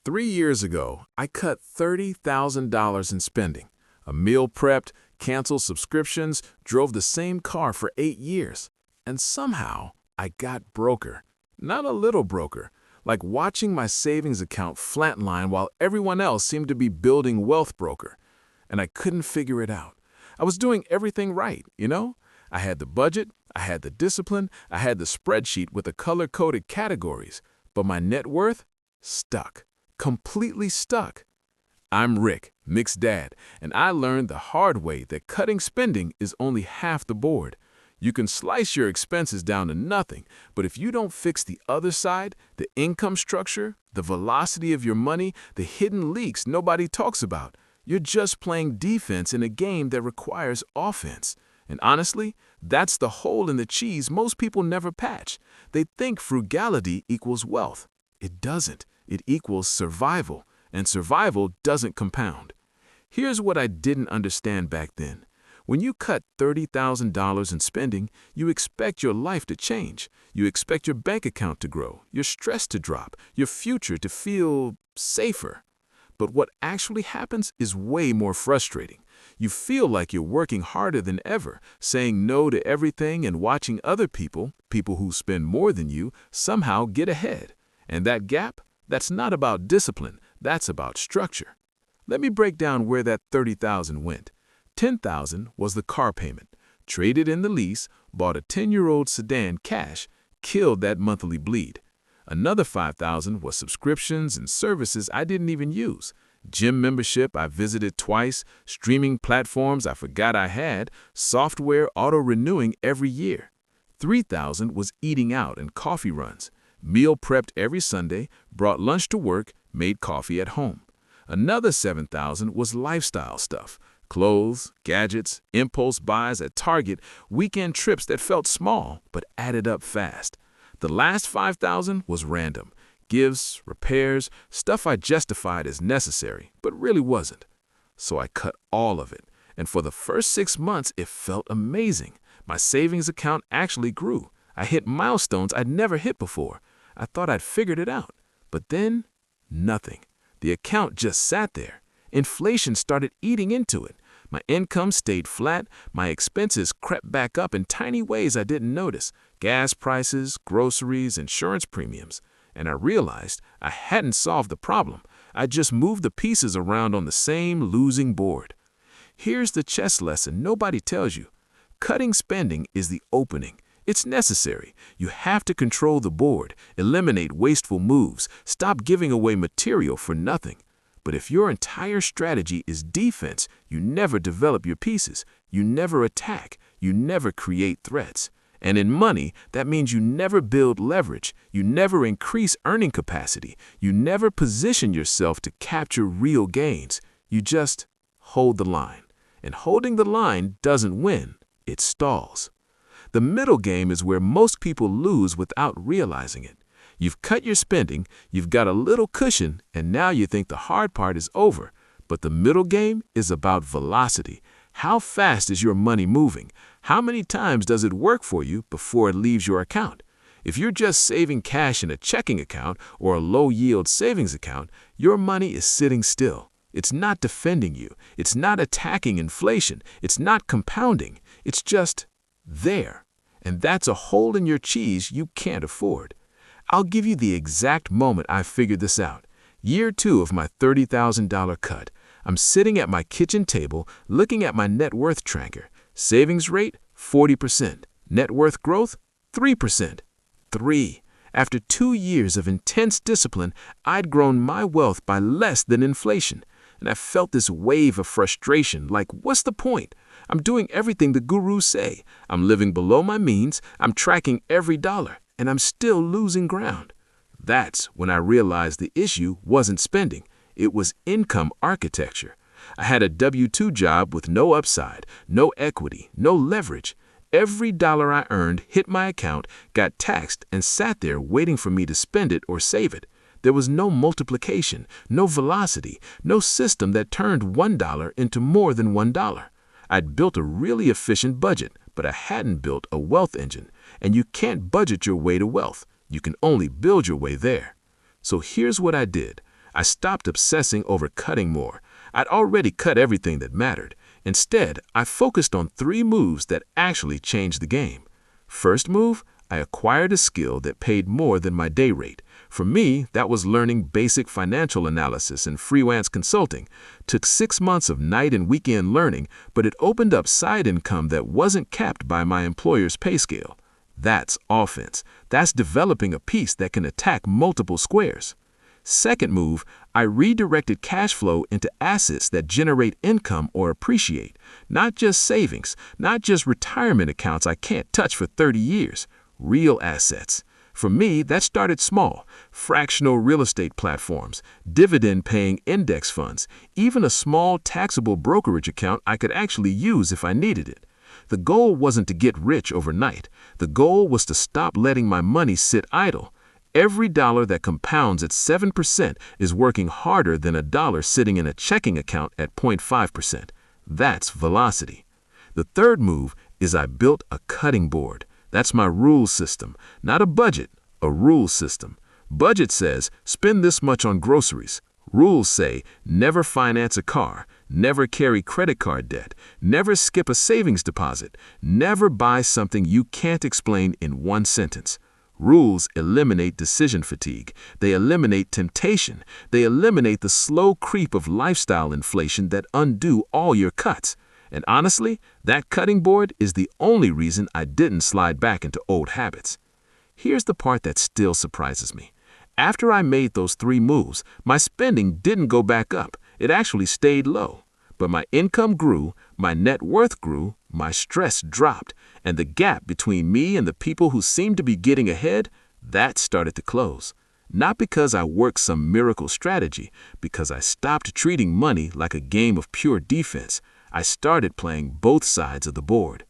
3 years ago, I cut $30,000 in spending. A meal prepped, canceled subscriptions, drove the same car for 8 years. And somehow, I got broker. Not a little broker. Like watching my savings account flatline while everyone else seemed to be building wealth broker. And I couldn't figure it out. I was doing everything right, you know? I had the budget, I had the discipline, I had the spreadsheet with the color-coded categories. But my net worth? Stuck. Completely stuck. I'm Rick, Mick's dad, and I learned the hard way that cutting spending is only half the board. You can slice your expenses down to nothing, but if you don't fix the other side, the income structure, the velocity of your money, the hidden leaks nobody talks about, you're just playing defense in a game that requires offense. And honestly, that's the hole in the cheese most people never patch. They think frugality equals wealth. It doesn't. It equals survival, and survival doesn't compound. Here's what I didn't understand back then. When you cut $30,000 in spending, you expect your life to change. You expect your bank account to grow, your stress to drop, your future to feel safer. But what actually happens is way more frustrating. You feel like you're working harder than ever, saying no to everything and watching other people who spend more than you, somehow get ahead. And that gap? That's not about discipline, that's about structure. Let me break down where that $30,000 went. $10,000 was the car payment. Traded in the lease, bought a 10-year-old sedan cash, killed that monthly bleed. Another $5,000 was subscriptions and services I didn't even use. Gym membership I visited twice, streaming platforms I forgot I had, software auto-renewing every year. $3,000 was eating out and coffee runs. Meal prepped every Sunday, brought lunch to work, made coffee at home. Another $7,000 was lifestyle stuff. Clothes, gadgets, impulse buys at Target, weekend trips that felt small but added up fast. The last $5,000 was random. Gifts, repairs, stuff I justified as necessary, but really wasn't. So I cut all of it. And for the first 6 months, it felt amazing. My savings account actually grew. I hit milestones I'd never hit before. I thought I'd figured it out. But then, nothing. The account just sat there. Inflation started eating into it. My income stayed flat. My expenses crept back up in tiny ways I didn't notice. Gas prices, groceries, insurance premiums. And I realized I hadn't solved the problem. I just moved the pieces around on the same losing board. Here's the chess lesson nobody tells you. Cutting spending is the opening. It's necessary. You have to control the board, eliminate wasteful moves, stop giving away material for nothing. But if your entire strategy is defense, you never develop your pieces, you never attack, you never create threats. And in money, that means you never build leverage, you never increase earning capacity, you never position yourself to capture real gains. You just hold the line. And holding the line doesn't win, it stalls. The middle game is where most people lose without realizing it. You've cut your spending, you've got a little cushion, and now you think the hard part is over. But the middle game is about velocity. How fast is your money moving? How many times does it work for you before it leaves your account? If you're just saving cash in a checking account or a low-yield savings account, your money is sitting still. It's not defending you. It's not attacking inflation. It's not compounding. It's just there. And that's a hole in your cheese you can't afford. I'll give you the exact moment I figured this out. Year 2 of my $30,000 cut. I'm sitting at my kitchen table looking at my net worth tracker. Savings rate, 40%. Net worth growth, 3%. 3. After 2 years of intense discipline, I'd grown my wealth by less than inflation. And I felt this wave of frustration, like, what's the point? I'm doing everything the gurus say. I'm living below my means, I'm tracking every dollar, and I'm still losing ground. That's when I realized the issue wasn't spending, it was income architecture. I had a W-2 job with no upside, no equity, no leverage. Every dollar I earned hit my account, got taxed, and sat there waiting for me to spend it or save it. There was no multiplication, no velocity, no system that turned $1 into more than $1. I'd built a really efficient budget, but I hadn't built a wealth engine. And you can't budget your way to wealth. You can only build your way there. So here's what I did. I stopped obsessing over cutting more. I'd already cut everything that mattered. Instead, I focused on 3 moves that actually changed the game. First move, I acquired a skill that paid more than my day rate. For me, that was learning basic financial analysis and freelance consulting. Took 6 months of night and weekend learning, but it opened up side income that wasn't capped by my employer's pay scale. That's offense. That's developing a piece that can attack multiple squares. Second move, I redirected cash flow into assets that generate income or appreciate. Not just savings, not just retirement accounts I can't touch for 30 years. Real assets. For me, that started small. Fractional real estate platforms, dividend-paying index funds, even a small taxable brokerage account I could actually use if I needed it. The goal wasn't to get rich overnight. The goal was to stop letting my money sit idle. Every dollar that compounds at 7% is working harder than a dollar sitting in a checking account at 0.5%. That's velocity. The third move is I built a cutting board. That's my rule system, not a budget, a rule system. Budget says, spend this much on groceries. Rules say, never finance a car, never carry credit card debt, never skip a savings deposit, never buy something you can't explain in one sentence. Rules eliminate decision fatigue. They eliminate temptation. They eliminate the slow creep of lifestyle inflation that undo all your cuts. And honestly, that cutting board is the only reason I didn't slide back into old habits. Here's the part that still surprises me. After I made those 3 moves, my spending didn't go back up. It actually stayed low. But my income grew, my net worth grew, my stress dropped, and the gap between me and the people who seemed to be getting ahead, that started to close. Not because I worked some miracle strategy, because I stopped treating money like a game of pure defense. I started playing both sides of the board.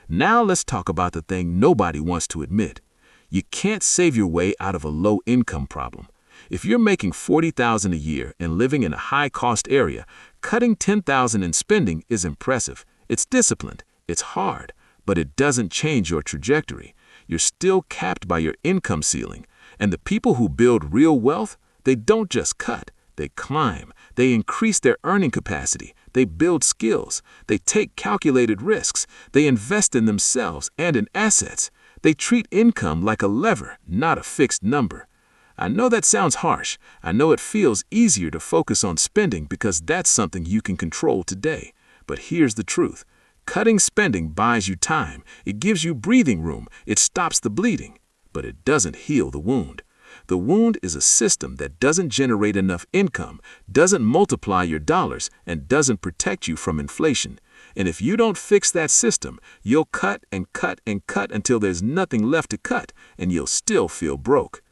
Now let's talk about the thing nobody wants to admit. You can't save your way out of a low-income problem. If you're making $40,000 a year and living in a high-cost area, cutting $10,000 in spending is impressive. It's disciplined, it's hard, but it doesn't change your trajectory. You're still capped by your income ceiling. And the people who build real wealth, they don't just cut, they climb. They increase their earning capacity. They build skills. They take calculated risks. They invest in themselves and in assets. They treat income like a lever, not a fixed number. I know that sounds harsh. I know it feels easier to focus on spending because that's something you can control today. But here's the truth. Cutting spending buys you time. It gives you breathing room. It stops the bleeding. But it doesn't heal the wound. The wound is a system that doesn't generate enough income, doesn't multiply your dollars, and doesn't protect you from inflation. And if you don't fix that system, you'll cut and cut and cut until there's nothing left to cut, and you'll still feel broke.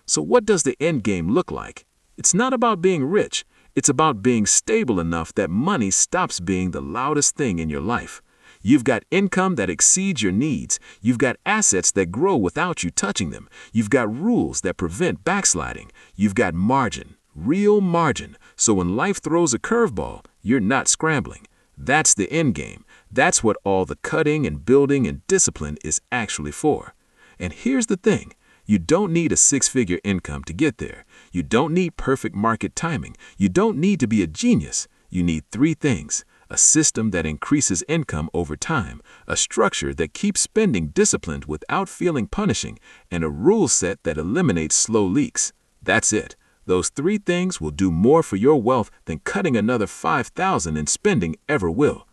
So what does the end game look like? It's not about being rich. It's about being stable enough that money stops being the loudest thing in your life. You've got income that exceeds your needs. You've got assets that grow without you touching them. You've got rules that prevent backsliding. You've got margin, real margin. So when life throws a curveball, you're not scrambling. That's the end game. That's what all the cutting and building and discipline is actually for. And here's the thing. You don't need a 6-figure income to get there. You don't need perfect market timing. You don't need to be a genius. You need 3 things. A system that increases income over time, a structure that keeps spending disciplined without feeling punishing, and a rule set that eliminates slow leaks. That's it. Those 3 things will do more for your wealth than cutting another $5,000 in spending ever will.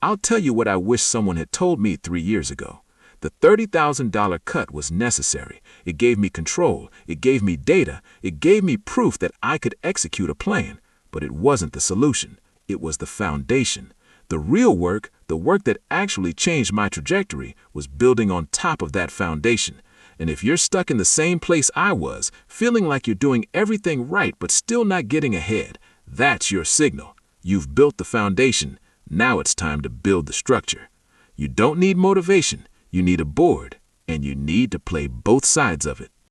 I'll tell you what I wish someone had told me 3 years ago. The $30,000 cut was necessary. It gave me control. It gave me data. It gave me proof that I could execute a plan. But it wasn't the solution. It was the foundation. The real work, the work that actually changed my trajectory, was building on top of that foundation. And if you're stuck in the same place I was, feeling like you're doing everything right but still not getting ahead, that's your signal. You've built the foundation. Now it's time to build the structure. You don't need motivation. You need a board, and you need to play both sides of it.